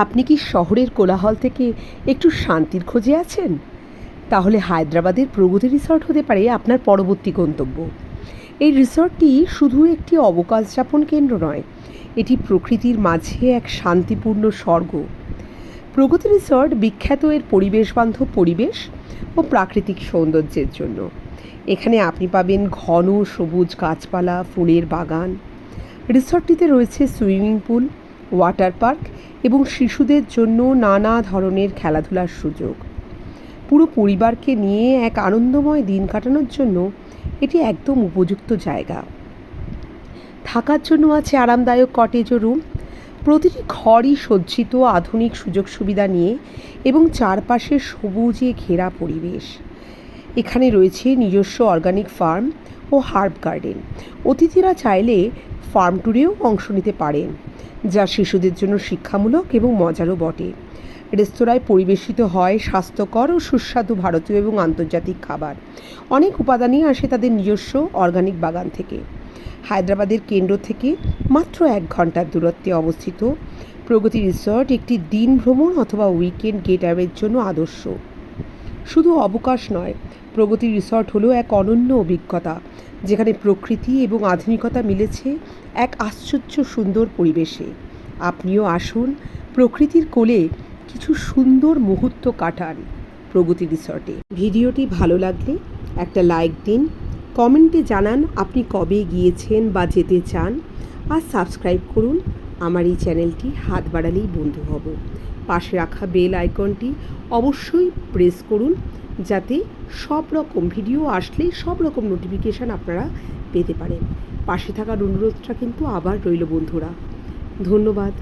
আপনি কি শহরের কোলাহল থেকে একটু শান্তির খোঁজে আছেন? তাহলে হায়দ্রাবাদের প্রগতি রিসর্ট হতে পারে আপনার পরবর্তী গন্তব্য। এই রিসর্টটি শুধু একটি অবকাশ যাপন কেন্দ্র নয়, এটি প্রকৃতির মাঝে এক শান্তিপূর্ণ স্বর্গ। প্রগতি রিসর্ট বিখ্যাত এর পরিবেশবান্ধব পরিবেশ ও প্রাকৃতিক সৌন্দর্যের জন্য। এখানে আপনি পাবেন ঘন সবুজ গাছপালা, ফুলের বাগান। রিসর্টটিতে রয়েছে সুইমিং পুল, ওয়াটার পার্ক এবং শিশুদের জন্য নানা ধরনের খেলাধুলার সুযোগ। পুরো পরিবারকে নিয়ে এক আনন্দময় দিন কাটানোর জন্য এটি একদম উপযুক্ত জায়গা। থাকার জন্য আছে আরামদায়ক কটেজ ও রুম। প্রতিটি ঘরই সজ্জিত আধুনিক সুযোগ সুবিধা নিয়ে এবং চারপাশে সবুজে ঘেরা পরিবেশ। এখানে রয়েছে নিজস্ব অর্গানিক ফার্ম ও হার্ব গার্ডেন। অতিথিরা চাইলে ফার্ম ট্যুরেও অংশ নিতে পারেন, যা শিশুদের জন্য শিক্ষামূলক এবং মজারও বটে। রেস্তোরাঁয় পরিবেশিত হয় স্বাস্থ্যকর ও সুস্বাদু ভারতীয় এবং আন্তর্জাতিক খাবার। অনেক উপাদানই আসে তাদের নিজস্ব অর্গানিক বাগান থেকে। হায়দ্রাবাদের কেন্দ্র থেকে মাত্র 1 ঘন্টার দূরত্বে অবস্থিত প্রগতি রিসর্ট একটি দিন ভ্রমণ অথবা উইকেন্ড গেটঅ্যাওয়ের জন্য আদর্শ। শুধু অবকাশ নয়, প্রগতি রিসর্ট হলো এক অনন্য অভিজ্ঞতা, যেখানে প্রকৃতি এবং আধুনিকতা মিলেছে এক আশ্চর্য সুন্দর পরিবেশে। আপনিও আসুন, প্রকৃতির কোলে কিছু সুন্দর মুহূর্ত কাটান প্রগতি রিসর্টে। ভিডিওটি ভালো লাগলে একটা লাইক দিন, কমেন্টে জানান আপনি কবে গিয়েছেন বা যেতে চান, আর সাবস্ক্রাইব করুন আমার এই চ্যানেলটি। হাত বাড়ালেই বন্ধু হব। পাশে রাখা বেল আইকনটি অবশ্যই প্রেস করুন, যাতে সব রকম ভিডিও আসলেই সব রকম নোটিফিকেশান আপনারা পেতে পারেন। পাশে থাকার অনুরোধটা কিন্তু আবার রইল বন্ধুরা। ধন্যবাদ।